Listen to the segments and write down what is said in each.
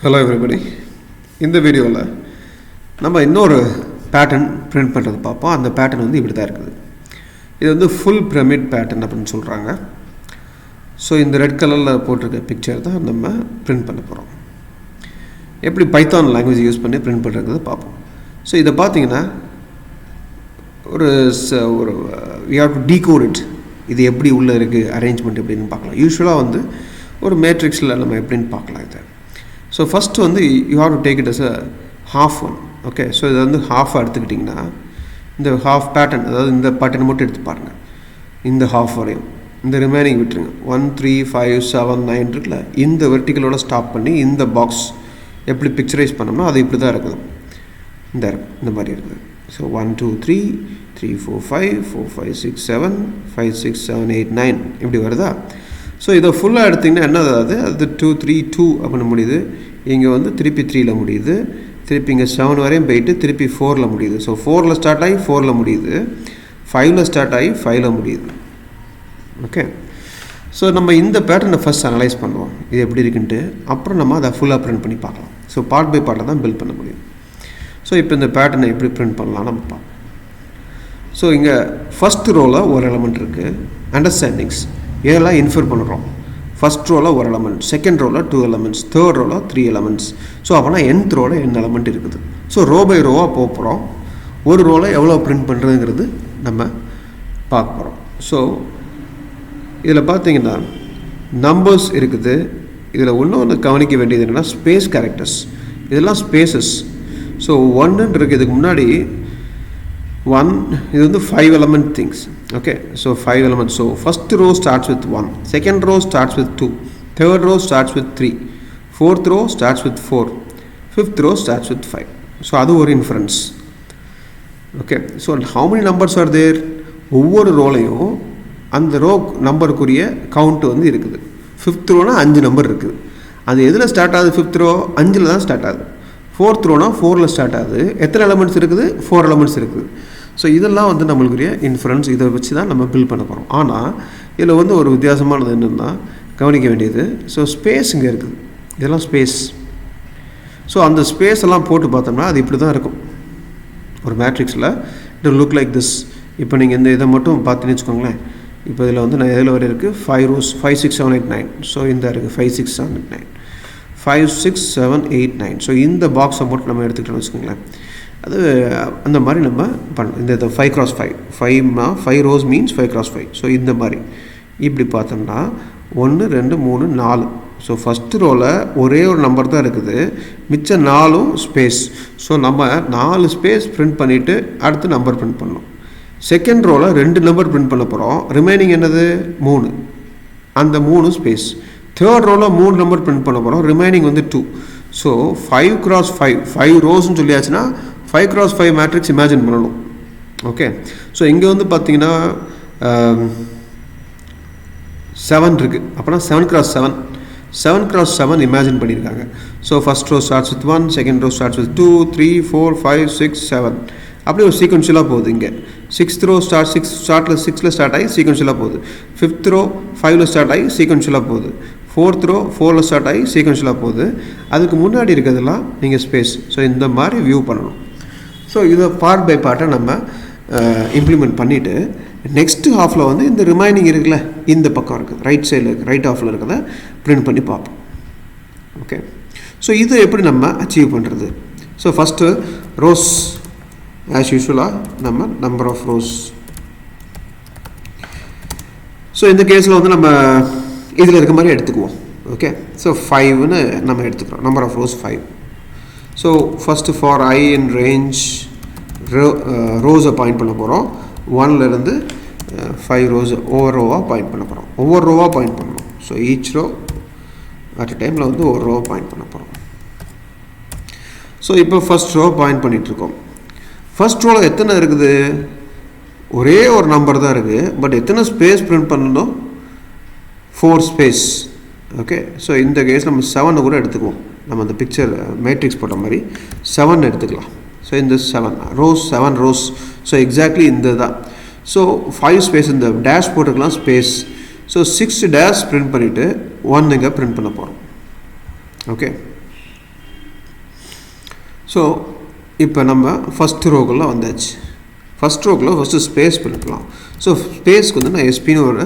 Hello everybody. இந்த வீடியோவில் நம்ம இன்னொரு பேட்டர்ன் பிரிண்ட் பண்ணுறது பார்ப்போம். அந்த பேட்டர்ன் வந்து இப்படி தான் இருக்குது. இது வந்து ஃபுல் பிரமிட் பேட்டர்ன் அப்படின்னு சொல்கிறாங்க. ஸோ இந்த ரெட் கலரில் போட்டிருக்க பிக்சர் தான் நம்ம பிரிண்ட் பண்ண போகிறோம். எப்படி பைத்தான் லாங்குவேஜ் யூஸ் பண்ணி பிரிண்ட் பண்ணுறது பார்ப்போம். ஸோ இதை பார்த்தீங்கன்னா ஒரு we have to decode it. இது எப்படி உள்ளே இருக்குது, அரேஞ்ச்மெண்ட் எப்படின்னு பார்க்கலாம். யூஸ்வலாக வந்து ஒரு மேட்ரிக்ஸில் நம்ம எப்படின்னு பார்க்கலாம் இதை. ஸோ ஃபஸ்ட்டு வந்து you have to take it as a half one. Okay, so இதை வந்து ஹாஃபாக எடுத்துக்கிட்டிங்கன்னா இந்த ஹாஃப் பேட்டர்ன், அதாவது இந்த பேட்டர்ன் மட்டும் எடுத்து பாருங்கள். இந்த ஹாஃப் வரையும் இந்த ரிமைனிங் விட்டுருங்க. 1 3 5 7 9 இருக்குல்ல, இந்த வெர்டிக்கலோட ஸ்டாப் பண்ணி இந்த பாக்ஸ் எப்படி பிக்சரைஸ் பண்ணோம்னா அது இப்படி தான் இருக்குது. இந்த மாதிரி இருக்குது. ஸோ 1 2 3 3 4 5 4 5 6 7 5 6 7 8 9 இப்படி வருதா. ஸோ இதை ஃபுல்லாக எடுத்திங்கன்னா என்ன ஆகுது, அது 2 3 2 அப்படின்னு முடியுது. இங்கே வந்து திருப்பி 3ல் முடியுது. திருப்பி இங்கே 7 வரையும் போயிட்டு திருப்பி 4ல் முடியுது. ஸோ 4ல் ஸ்டார்ட் ஆகி 4ல் முடியுது. 5ல் ஸ்டார்ட் ஆகி 5ல் முடியுது. ஓகே, ஸோ நம்ம இந்த பேட்டர்னை ஃபஸ்ட் அனலைஸ் பண்ணுவோம் இது எப்படி இருக்குன்ட்டு. அப்புறம் நம்ம அதை ஃபுல்லாக பிரிண்ட் பண்ணி பார்க்கலாம். ஸோ பார்ட் பை பார்ட்டில் தான் பில்ட் பண்ண முடியும். ஸோ இப்போ இந்த பேட்டர்னை எப்படி பிரிண்ட் பண்ணலாம் நம்ம பார்ப்போம். ஸோ இங்கே ஃபஸ்ட் ரோவில் ஒரு எலமெண்ட் இருக்குது, அண்டர்ஸ்டாண்டிங்ஸ். இதெல்லாம் இன்ஃபர் பண்ணுறோம். ஃபஸ்ட் ரோவில் ஒரு எலமெண்ட், செகண்ட் ரோவில் 2 எலமெண்ட்ஸ், தேர்ட் ரோவில் 3 எலமெண்ட்ஸ். ஸோ அப்போனா nth ரோவில் n எலமெண்ட் இருக்குது. ஸோ ரோ பை ரோவாக போக போகிறோம். ஒரு ரோவில் எவ்வளோ பிரிண்ட் பண்ணுறதுங்கிறது நம்ம பார்க்க போகிறோம். ஸோ இதில் பார்த்தீங்கன்னா நம்பர்ஸ் இருக்குது. இதில் இன்னொன்று கவனிக்க வேண்டியது என்னென்னா ஸ்பேஸ் கேரக்டர்ஸ். இதெல்லாம் ஸ்பேசஸ். ஸோ 1 இருக்குது. இதுக்கு முன்னாடி 1 இது வந்து 5 element things. Okay, so 5 elements. So first row starts with 1, second row starts with 2, third row starts with 3, fourth row starts with 4, fifth row starts with 5. So அது ஒரு inference. Okay, so how many numbers are there? ஒவ்வொரு ரோலையும் அந்த row நம்பருக்குரிய count வந்து இருக்குது. Fifth Rona 5 number இருக்குது. அது எதில் start ஆகுது? ஃபிஃப்த் ரோ 5ல் தான் ஸ்டார்ட் ஆகுது. ஃபோர்த் ரோனா 4ல் ஸ்டார்ட் ஆகுது. எத்தனை எலமெண்ட்ஸ் இருக்குது? 4 எலமெண்ட்ஸ் இருக்குது. ஸோ இதெல்லாம் வந்து நம்மளுக்குரிய இன்ஃபரன்ஸ். இதை வச்சு தான் நம்ம பில்ட் பண்ண போகிறோம். ஆனால் இதில் வந்து ஒரு வித்தியாசமானது என்னென்னா கவனிக்க வேண்டியது, ஸோ ஸ்பேஸ் இங்கே இருக்குது. இதெல்லாம் ஸ்பேஸ். ஸோ அந்த ஸ்பேஸ் எல்லாம் போட்டு பார்த்தோம்னா அது இப்படி தான் இருக்கும். ஒரு மேட்ரிக்ஸில் இட் லுக் லைக் திஸ். இப்போ நீங்கள் இந்த இதை மட்டும் பார்த்தீங்கன்னு வச்சுக்கோங்களேன். இப்போ இதில் வந்து நான் எதில் வரை இருக்குது 5 rows 5 6 7 8 9. ஸோ இந்த இருக்குது 5 6 7 8 9 5 6 7 8 9. ஸோ இந்த பாக்ஸை மட்டும் நம்ம எடுத்துக்கிட்டோம்னு வச்சுக்கோங்களேன். அது அந்த மாதிரி நம்ம பண்ணணும். இந்த 5 cross 5 5 rows means 5 cross 5. So இந்த மாதிரி இப்படி பார்த்தோம்னா 1 2 3 4. ஸோ ஃபஸ்ட்டு ரோவில் ஒரே ஒரு நம்பர் தான் இருக்குது, மிச்சம் 4 ஸ்பேஸ். ஸோ நம்ம 4 ஸ்பேஸ் பிரிண்ட் பண்ணிவிட்டு அடுத்து நம்பர் பிரிண்ட் பண்ணணும். செகண்ட் ரோவில் 2 நம்பர் பிரிண்ட் பண்ண போகிறோம். ரிமைனிங் என்னது? 3. அந்த 3 ஸ்பேஸ். தேர்ட் ரோவில் 3 நம்பர் பிரிண்ட் பண்ண போகிறோம். ரிமைனிங் வந்து 2. So 5 cross 5 ரோஸ்ன்னு சொல்லியாச்சுன்னா 5 cross 5 matrix imagine பண்ணணும். ஓகே, ஸோ இங்கே வந்து பார்த்தீங்கன்னா 7 இருக்குது. அப்போனா 7 cross 7 cross 7 இமேஜின் பண்ணியிருக்காங்க. So first row starts with 1, second row starts with 2 3 4 5 6 7. அப்படியே ஒரு சீக்வன்ஷியலாக போகுது. இங்கே 6th ரோ ஸ்டார்ட்டில் 6ல் ஸ்டார்ட் ஆகி சீக்வன்ஷியலாக போகுது. 5th ரோ 5ல் ஸ்டார்ட் ஆகி சீக்வன்ஷியலாக போகுது. 4th ரோ 4ல் ஸ்டார்ட் ஆகி சீக்வன்ஷியலாக போகுது. அதுக்கு முன்னாடி இருக்கிறதெல்லாம் நீங்கள் ஸ்பேஸ். ஸோ இந்த மாதிரி வியூ பண்ணணும். ஸோ இதை பார்ட் பை பார்ட்டை நம்ம இம்ப்ளிமெண்ட் பண்ணிவிட்டு நெக்ஸ்ட்டு ஹாஃபில் வந்து இந்த ரிமைனிங் இருக்குல்ல, இந்த பக்கம் இருக்குது, ரைட் சைடில் இருக்குது, ரைட் ஹாஃபில் இருக்கிறத பிரிண்ட் பண்ணி பார்ப்போம். ஓகே, ஸோ இதை எப்படி நம்ம அச்சீவ் பண்ணுறது? ஸோ ஃபஸ்ட்டு ரோஸ் ஆஸ் யூஸ்வலாக நம்ம நம்பர் ஆஃப் ரோஸ். ஸோ இந்த கேஸில் வந்து நம்ம இதில் இருக்க மாதிரி எடுத்துக்குவோம். ஓகே, ஸோ 5ன்னு நம்ம எடுத்துக்கிறோம். Number of rows 5. So first for i in range ரோஸை பாயிண்ட் பண்ண போகிறோம். 1லேருந்து 5 ரோஸ் ஒவ்வொரு ரோவாக பாயிண்ட் பண்ண போகிறோம். ஒவ்வொரு ரோவாக பாயிண்ட் பண்ணணும். So each row at a டைமில் வந்து ஒரு ரோவை பாயிண்ட் பண்ண போகிறோம். ஸோ இப்போ ஃபஸ்ட் ரோ பாயிண்ட் பண்ணிகிட்ருக்கோம். ஃபஸ்ட் ரோவில் எத்தனை இருக்குது? ஒரே ஒரு நம்பர் தான் இருக்குது. பட் எத்தனை ஸ்பேஸ் பிரிண்ட் பண்ணணும்? 4 ஸ்பேஸ். ஓகே, ஸோ இந்த கேஸ் நம்ம 7 கூட எடுத்துக்குவோம். நம்ம அந்த பிக்சர் மேட்ரிக்ஸ் போட்ட மாதிரி 7 எடுத்துக்கலாம். ஸோ இந்த 7 ரோஸ். ஸோ எக்ஸாக்ட்லி இந்த தான். ஸோ 5 ஸ்பேஸ் இந்த டேஷ் போட்டுக்கலாம் ஸ்பேஸ். ஸோ 6 டேஷ் பிரிண்ட் பண்ணிவிட்டு 1 இங்கே பிரிண்ட் பண்ண போகிறோம். ஓகே, ஸோ இப்போ நம்ம ஃபஸ்ட் ரோக்குள்ளே வந்தாச்சு. ஃபஸ்ட் ரோக்கில் ஃபஸ்ட்டு ஸ்பேஸ் பண்ணிக்கலாம். ஸோ ஸ்பேஸ்க்கு வந்து நான் எஸ்பின்னு ஒரு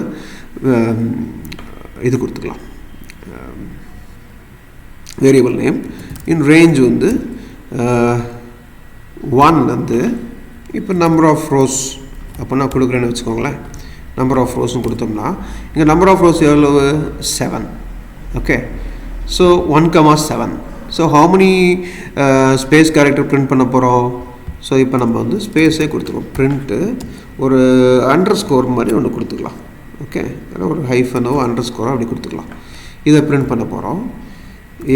இது கொடுத்துக்கலாம், வேரியபிள் நேம். இன் ரேஞ்ச் வந்து 1 வந்து இப்போ நம்பர் ஆஃப் ரோஸ் அப்போ நான் கொடுக்குறேன்னு வச்சுக்கோங்களேன். நம்பர் ஆஃப் ரோஸ்னு கொடுத்தோம்னா இங்கே நம்பர் ஆஃப் ரோஸ் எவ்வளவு 7. Okay, so 1,7. So how many space character print பண்ண போகிறோம்? ஸோ இப்போ நம்ம வந்து ஸ்பேஸே கொடுத்துருவோம். பிரிண்ட்டு ஒரு அண்டர்ஸ்கோர் மாதிரி ஒன்று கொடுத்துக்கலாம். ஓகே, ஒரு ஹைஃபனோ அண்டர்ஸ்கோரோ அப்படி கொடுத்துக்கலாம். இதை பிரிண்ட் பண்ண போகிறோம்.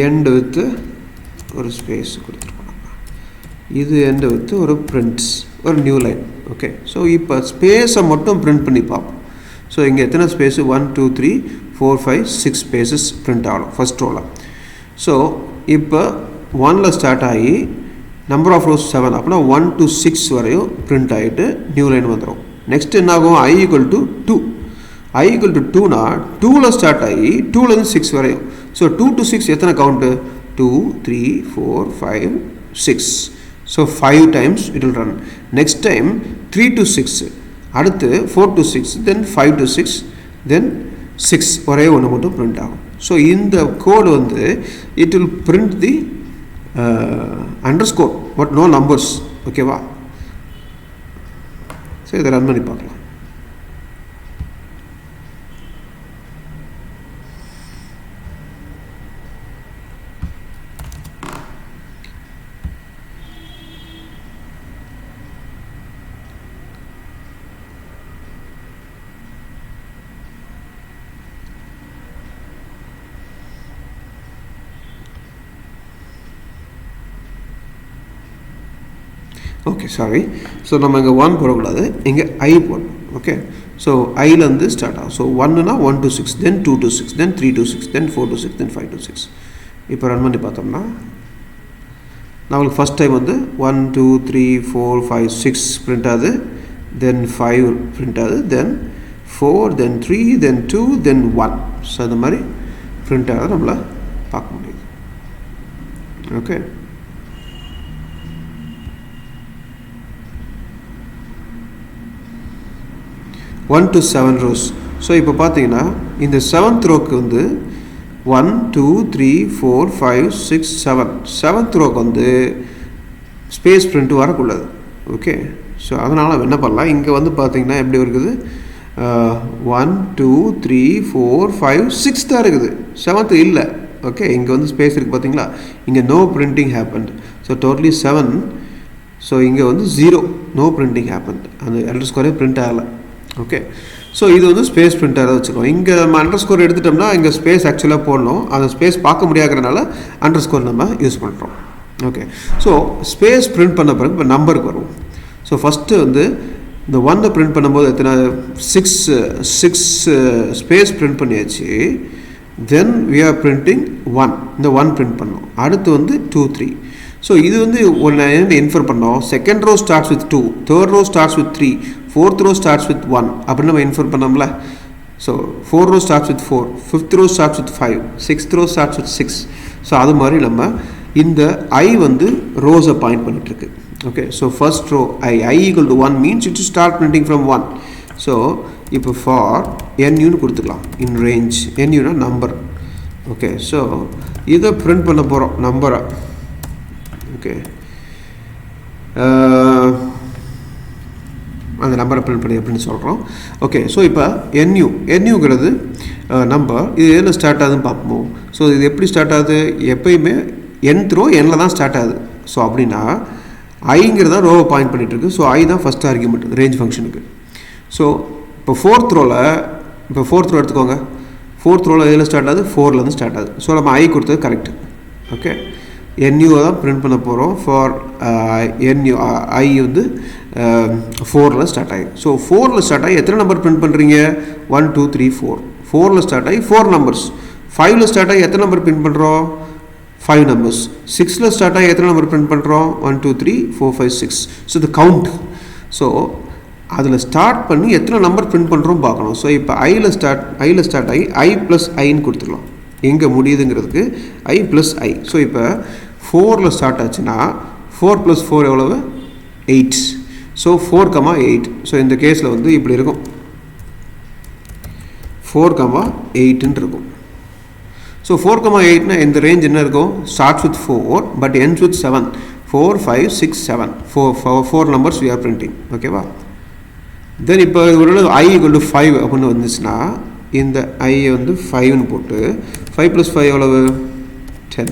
எண்டு வித்து ஒரு ஸ்பேஸ் கொடுத்துருக்கோம். இது எண்டு வித்து ஒரு பிரிண்ட்ஸ், ஒரு நியூ லைன். ஓகே, ஸோ இப்போ ஸ்பேஸை மட்டும் பிரிண்ட் பண்ணி பார்ப்போம். ஸோ இங்கே எத்தனை ஸ்பேஸு 1 2 3 4 5 6 ஸ்பேஸஸ் பிரிண்ட் ஆகணும் ஃபஸ்ட் ரோவில். ஸோ இப்போ 1ல் ஸ்டார்ட் ஆகி நம்பர் ஆஃப் ரோஸ் 7, அப்படின்னா 1 to 6 வரையும் பிரிண்ட் ஆகிட்டு நியூ லைன் வந்துடும். நெக்ஸ்ட் என்ன ஆகும்? i = 2. i = 2னா 2ல் ஸ்டார்ட் ஆகி 2லேருந்து 6 வரையும். ஸோ 2 to 6 எத்தனை count? 2 3 4 5 6. So 5 times it will run. Next time 3 to 6, அடுத்து 4 to 6, தென் 5 to 6, தென் 6 ஒரே ஒன்று மட்டும் பிரிண்ட் ஆகும். ஸோ இந்த கோடு வந்து it will print the underscore but no numbers. ஓகேவா? ஸோ இதை ரன் பண்ணி பார்க்கலாம். Okay, sorry. ஸோ நம்ம இங்கே 1 போடக்கூடாது, இங்கே ஐ போடணும். ஓகே, ஸோ ஐலேருந்து ஸ்டார்ட் ஆகும். ஸோ 1னா 1 to 6, then 2 to 6, then 3 to 6, then 4 to 6, then 5 to 6. இப்போ ரன் பண்ணி பார்த்தோம்னா நம்மளுக்கு ஃபஸ்ட் டைம் வந்து 1 2 3 4 5 6 பிரிண்ட் ஆகுது, தென் 5 பிரிண்ட் ஆகுது, தென் 4, தென் 3, தென் 2, தென் 1. ஸோ அந்த மாதிரி பிரிண்ட் ஆகுது நம்மளால் பார்க்க முடியுது. Okay, one to 7 rows. So இப்போ பார்த்தீங்கன்னா இந்த 7th ரோக்கு வந்து 1 2 3 4 5 6 7 7th ரோக்கு வந்து ஸ்பேஸ் பிரிண்ட் வரக்கூடாது. ஓகே, ஸோ அதனால் நம்ம என்ன பண்ணலாம், இங்கே வந்து பார்த்தீங்கன்னா எப்படி இருக்குது, 1 2 3 4 5 6 தான் இருக்குது, 7th இல்லை. ஓகே, இங்கே வந்து ஸ்பேஸ் இருக்குது பார்த்தீங்களா, இங்கே no printing happened. So totally 7. So இங்கே வந்து 0, நோ பிரிண்டிங் ஹேப்பன்ட், அந்த அண்டர்ஸ்கோரே பிரிண்ட் ஆகலை. ஓகே, ஸோ இது வந்து ஸ்பேஸ் பிரிண்டராக வச்சுக்கோம். இங்கே நம்ம அண்டர்ஸ்கோர் எடுத்துட்டோம்னா இங்கே ஸ்பேஸ் ஆக்சுவலாக போடணும், அந்த ஸ்பேஸ் பார்க்க முடியாதனால அண்டர்ஸ்கோர் நம்ம யூஸ் பண்ணுறோம். ஓகே, ஸோ ஸ்பேஸ் பிரிண்ட் பண்ண பிறகு இப்போ நம்பருக்கு வருவோம். ஸோ ஃபஸ்ட்டு வந்து இந்த 1 பிரிண்ட் பண்ணும்போது எத்தனை 6 ஸ்பேஸ் பிரிண்ட் பண்ணியாச்சு. தென் வி ஆர் பிரிண்டிங் 1, இந்த 1 பிரிண்ட் பண்ணோம். அடுத்து வந்து 2 3. ஸோ இது வந்து ஒன்று இன்ஃபர் பண்ணோம். Second row starts with 2, third row starts with 3, fourth row starts with 1 அப்படின்னு நம்ம இன்ஃபர் பண்ணோம்ல. So 4 row starts with 4, 5th row starts with 5, 6th row starts with 6. So அது மாதிரி நம்ம இந்த ஐ வந்து ரோஸை பாயிண்ட் பண்ணிட்டுருக்கு. Okay, so first row i = 1 means it start printing from 1. So இப்போ ஃபார் NUன்னு கொடுத்துக்கலாம். In range NUனா number. Okay, so இதை பிரிண்ட் பண்ண போகிறோம் நம்பரை. ஓகே, அந்த நம்பரை பிரிண்ட் பண்ணி அப்படின்னு சொல்கிறோம். ஓகே, ஸோ இப்போ NUங்கிறது நம்பர். இது எதில் ஸ்டார்ட் ஆகுதுன்னு பார்ப்போம். ஸோ இது எப்படி ஸ்டார்ட் ஆகுது, எப்பயுமே nth ரோ Nல தான் ஸ்டார்ட் ஆகுது. ஸோ அப்படின்னா ஐங்கிறது தான் ரோவை பாயிண்ட் பண்ணிகிட்ருக்கு. ஸோ ஐ தான் ஃபஸ்ட் ஆர்கியூமெண்ட் ரேஞ்ச் ஃபங்க்ஷனுக்கு. ஸோ இப்போ ஃபோர்த் ரோ எடுத்துக்கோங்க. ஃபோர்த் ரோவில் எதில் ஸ்டார்ட் ஆகுது, 4லேருந்து ஸ்டார்ட் ஆகுது. ஸோ நம்ம ஐ கொடுத்தது கரெக்ட். ஓகே, NUவை தான் பிரிண்ட் பண்ண போகிறோம். ஃபார் NU ஐ வந்து 4ல் ஸ்டார்ட் ஆகி. ஸோ 4ல் ஸ்டார்ட் ஆகி எத்தனை நம்பர் பிரிண்ட் பண்ணுறீங்க, 1 2 3 4. 4ல் ஸ்டார்ட் ஆகி 4 நம்பர்ஸ். 5ல் ஸ்டார்ட் ஆகி எத்தனை நம்பர் பிரிண்ட் பண்ணுறோம், 5 நம்பர்ஸ். 6ல் ஸ்டார்ட் ஆகி எத்தனை நம்பர் பிரிண்ட் பண்ணுறோம், 1 2 3 4 5 6. ஸோ இது கவுண்ட். ஸோ அதில் ஸ்டார்ட் பண்ணி எத்தனை நம்பர் பிரிண்ட் பண்ணுறோம் பார்க்கணும். ஸோ இப்போ ஐயில் ஸ்டார்ட் ஆகி I + Iன்னு கொடுத்துடலாம். எங்கே முடியுதுங்கிறதுக்கு I + I. ஸோ இப்போ 4ல் ஸ்டார்ட் ஆச்சுன்னா 4 + 4 எவ்வளவு 8. ஸோ 4, 8. ஸோ இந்த கேஸில் வந்து இப்படி இருக்கும் 4, 8 இருக்கும். ஸோ 4, 8னா இந்த ரேஞ்ச் என்ன இருக்கும்? Starts with 4 but ends with 7. 4, 5, 6, 7. 4 numbers we are printing. ஓகேவா? தென் இப்போ ஒரு I = 5 அப்படின்னு வந்துச்சுன்னா இந்த I வந்து 5ன்னு போட்டு 5 + 5 எவ்வளவு 10.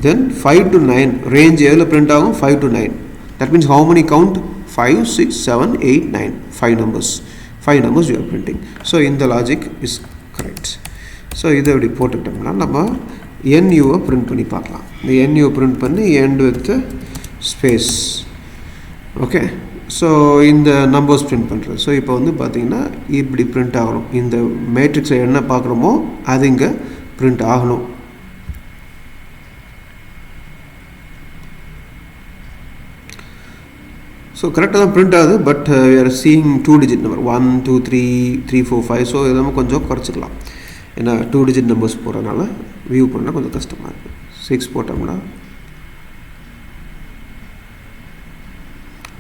தென் 5 to 9 ரேஞ்ச் எதில் பிரிண்ட் ஆகும்? 5 to 9. That means how many count? 5, 6, 7, 8, 9. 5 numbers. 5 numbers we are printing. So இந்த லாஜிக் இஸ் கரெக்ட். ஸோ இதை இப்படி போட்டுக்கிட்டோம்னா நம்ம NUவை பிரிண்ட் பண்ணி பார்க்கலாம். இந்த NUவை பிரிண்ட் பண்ணி end with space. Okay, so இந்த நம்பர்ஸ் பிரிண்ட் பண்ணுறது. ஸோ இப்போ வந்து பார்த்திங்கன்னா இப்படி பிரிண்ட் ஆகணும். இந்த மேட்ரிக்ஸை என்ன பார்க்குறோமோ அது இங்கே பிரிண்ட் ஆகணும். ஸோ கரெக்டாக தான் பிரிண்ட் ஆகுது. But we are seeing 2 digit number 1, 2, 3, 3, 4, 5. So இதெல்லாம் கொஞ்சம் குறைச்சிக்கலாம். ஏன்னா 2 digit நம்பர்ஸ் போகிறதுனால வியூ பண்ணால் கொஞ்சம் கஷ்டமாக இருக்குது. 6 போட்டோம்னா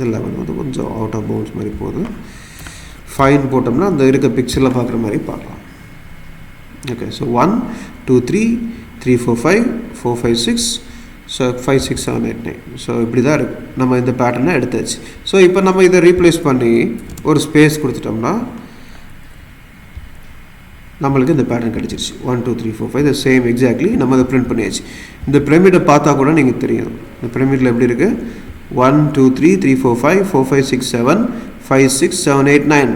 11 வந்து கொஞ்சம் அவுட் ஆஃப் பவுண்ட்ஸ் மாதிரி போகுது. 5 போட்டோம்னா அந்த இருக்க பிக்சரில் பார்க்குற மாதிரி பார்க்கலாம். Okay, so 1, 2, 3, 3, 4, 5, 4, 5, 6. ஸோ 5, 6, 7, 8, 9. ஸோ இப்படி தான் இருக்குது. நம்ம இந்த பேட்டர்னை எடுத்தாச்சு. ஸோ இப்போ நம்ம இதை ரீப்ளேஸ் பண்ணி ஒரு ஸ்பேஸ் கொடுத்துட்டோம்னா நம்மளுக்கு இந்த பேட்டர்ன் கிடச்சிருச்சு. 1, 2, 3, 4, 5 த சேம் எக்ஸாக்ட்லி நம்ம அதை பிரிண்ட் பண்ணியாச்சு. இந்த பிரமிடை பார்த்தா கூட நீங்கள் தெரியும் இந்த பிரமிடில் எப்படி இருக்குது. 1, 2, 3, 3, 4, 5, 4, 5, 6, 7, 5, 6, 7, 8, 9.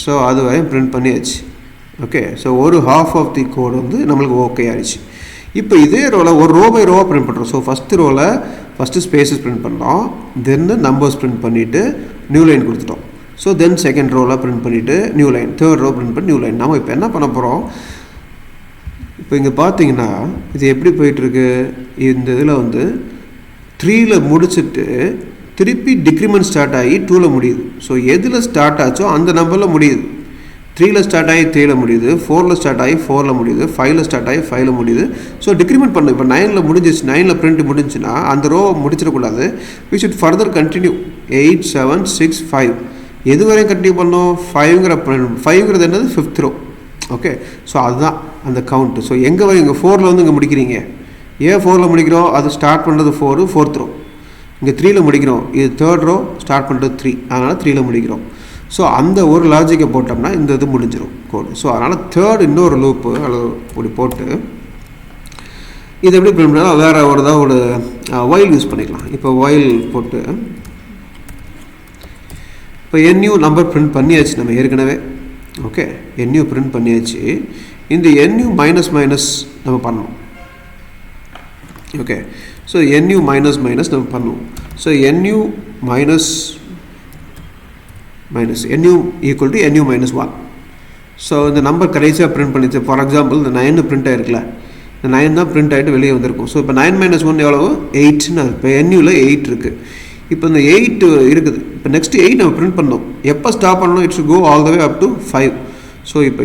ஸோ அது வரையும் பிரிண்ட் பண்ணியாச்சு. ஓகே, ஸோ ஒரு ஹாஃப் ஆஃப் தி கோடு வந்து நம்மளுக்கு ஓகே ஆயிடுச்சு. இப்போ இதே ரோவில் ஒரு ரோ பை ரோவாக பிரிண்ட் பண்ணுறோம். ஸோ ஃபஸ்ட்டு ரோவில் ஃபஸ்ட்டு ஸ்பேஸஸ் பிரிண்ட் பண்ணோம். தென் நம்பர்ஸ் பிரிண்ட் பண்ணிவிட்டு நியூ லைன் கொடுத்துட்டோம். ஸோ தென் செகண்ட் ரோவில் பிரிண்ட் பண்ணிவிட்டு new line, third row print பண்ணி நியூ லைன். நம்ம இப்போ என்ன பண்ண போகிறோம்? இப்போ இங்கே பார்த்தீங்கன்னா இது எப்படி போயிட்டுருக்கு? இந்த இதில் வந்து 3ல் முடிச்சுட்டு திருப்பி டிக்ரிமெண்ட் ஸ்டார்ட் ஆகி 2ல் முடியுது. ஸோ எதில் ஸ்டார்ட் ஆச்சோ அந்த நம்பரில் முடியுது. 3ல் ஸ்டார்ட் ஆகி 3ல் முடியுது, 4ல் ஸ்டார்ட் ஆகி 4ல் முடியுது, 5ல் ஸ்டார்ட் ஆகி 5ல் முடியுது. ஸோ டிக்ரிமெண்ட் பண்ணு. இப்போ 9ல் முடிஞ்சிச்சு, 9ல் பிரிண்ட் முடிஞ்சுன்னா அந்த ரோ முடிச்சிடக்கூடாது. We should further continue 8, 7, 6, 5. எது வரையும் கண்டினியூ பண்ணோம்? 5ங்கிறது என்னது? 5th row. ஓகே, ஸோ அதுதான் அந்த கவுண்ட்டு. ஸோ எங்கே வரையும் இங்கே 4ல் வந்து இங்கே முடிக்கிறீங்க. ஏன் 4ல் முடிக்கிறோம்? அது ஸ்டார்ட் பண்ணுறது 4, 4th ரோ. இங்கே 3ல் முடிக்கிறோம், இது 3rd ரோ, ஸ்டார்ட் பண்ணுறது 3, அதனால் 3ல் முடிக்கிறோம். ஸோ அந்த ஒரு லாஜிக்கை போட்டோம்னா இந்த இது முடிஞ்சிடும் கோடு. ஸோ அதனால் தேர்ட் இன்னொரு லூப்பு அல்லது இப்படி போட்டு இது எப்படி பிரிண்ட் பண்ணாலும் வேறு ஒரு தான் ஒரு ஒயில் யூஸ் பண்ணிக்கலாம். இப்போ ஒயில் போட்டு இப்போ NU நம்பர் பிரிண்ட் பண்ணியாச்சு நம்ம ஏற்கனவே. ஓகே, NU பிரிண்ட் பண்ணியாச்சு. இந்த NU மைனஸ் மைனஸ் நம்ம பண்ணணும். Okay, so NU minus minus நம்ம பண்ணுவோம். So NU minus NU equal to NU minus 1. So இந்த நம்பர் கடைசியாக பிரிண்ட் பண்ணிச்சு. ஃபார் எக்ஸாம்பிள் இந்த 9 பிரிண்ட் ஆகிருக்குல்ல, இந்த 9 தான் பிரிண்ட் ஆகிட்டு வெளியே வந்திருக்கும். ஸோ இப்போ 9 - 1 எவ்வளவு? 8ன்னு. இப்போ NUவில் 8 இருக்குது. இப்போ இந்த 8 இருக்குது. இப்போ நெக்ஸ்ட் 8 நம்ம பிரிண்ட் பண்ணோம். எப்போ ஸ்டாப் பண்ணணும்? It's go all the way up to 5. So இப்போ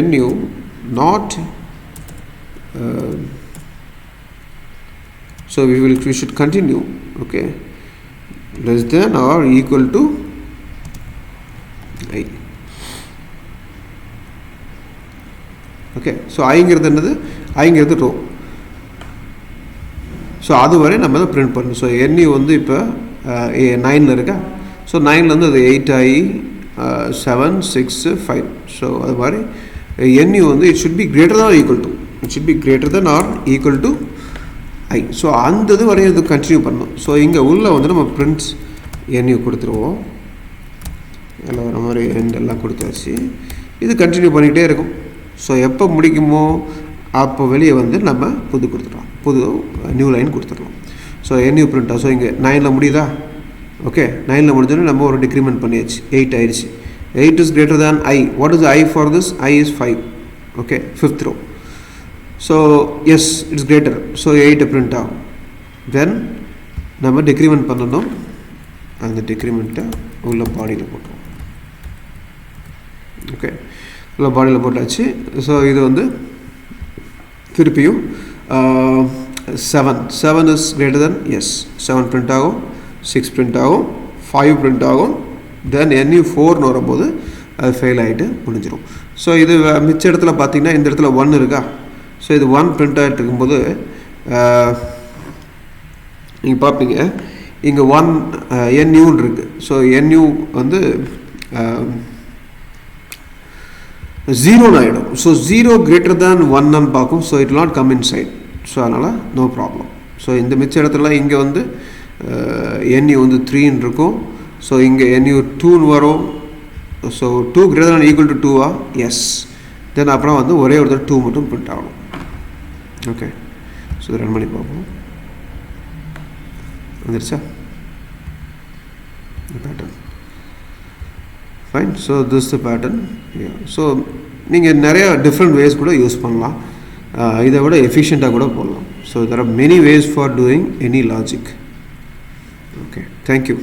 NU not so we should continue. Okay, less than or equal to I. Okay, so I-ங்கிறது என்னது? I-ங்கிறது ரோ. ஸோ அது வரை நம்ம தான் பிரிண்ட் பண்ணணும். ஸோ NU வந்து இப்போ 9ல் இருக்கா. ஸோ 9லேருந்து அது 8 ஆகி 7, 6, 5. ஸோ அது மாதிரி NU வந்து it should be greater than equal to, it should be greater than or equal to I. So அந்த இது வரையும் இது கண்டினியூ பண்ணணும். ஸோ இங்கே உள்ளே வந்து நம்ம பிரிண்ட்ஸ் NU கொடுத்துருவோம். எல்லாம் வர மாதிரி எல்லாம் கொடுத்தாச்சு. இது கண்டினியூ பண்ணிக்கிட்டே இருக்கும். ஸோ எப்போ முடிக்குமோ அப்போ வெளியே வந்து நம்ம புது கொடுத்துடலாம், புது நியூ லைன் கொடுத்துடலாம். So NU பிரிண்டா. ஸோ இங்கே 9ல் முடியுதா? ஓகே, 9ல் முடிஞ்சோடனே நம்ம ஒரு டிக்ரிமெண்ட் பண்ணியாச்சு, 8 ஆயிடுச்சு. 8 is greater than I. What is I for this? I is 5. Okay, 5th row. So yes, it's greater. So 8 print out. Then நம்ம டிக்ரிமெண்ட் பண்ணணும். அந்த டிக்ரிமெண்ட்டை உள்ள பாடியில் போட்டோம். ஓகே, உள்ள பாடியில் போட்டாச்சு. ஸோ இது வந்து திருப்பியும் 7 is greater than, yes, 7 print ஆகும், 6 print ஆகும், 5 print ஆகும். தென் NU4ன்னு வரும்போது அது ஃபெயில் ஆகிட்டு முடிஞ்சிடும். ஸோ இது மிச்ச இடத்துல பார்த்தீங்கன்னா இந்த இடத்துல 1 இருக்கா. ஸோ இது 1 பிரிண்ட் ஆகிட்டு இருக்கும்போது நீங்கள் பார்ப்பீங்க இங்கே 1 NUன்னு இருக்குது. ஸோ NU வந்து 0ன்னு ஆகிடும். ஸோ 0 greater than 1ன்னு பார்க்கும். So it will not come inside. So அதனால் நோ ப்ராப்ளம். ஸோ இந்த மிச்ச இடத்துல இங்கே வந்து NU வந்து 3ன்னு இருக்கும். ஸோ இங்கே NU2ன்னு வரும். So 2 greater than equal to 2வா, எஸ். தென் அப்புறம் வந்து ஒரே ஒரு 2 மட்டும் பிரிண்ட் ஆகணும். ஓகே, ஸோ இதை ரன் பண்ணி பார்ப்போம். வந்துருச்சா pattern? Fine. So this the pattern. So நீங்கள் நிறைய டிஃப்ரெண்ட் வேஸ் கூட யூஸ் பண்ணலாம். இதை விட எஃபிஷியண்ட்டாக கூட போடலாம். So there are many ways for doing any logic. Okay, thank you.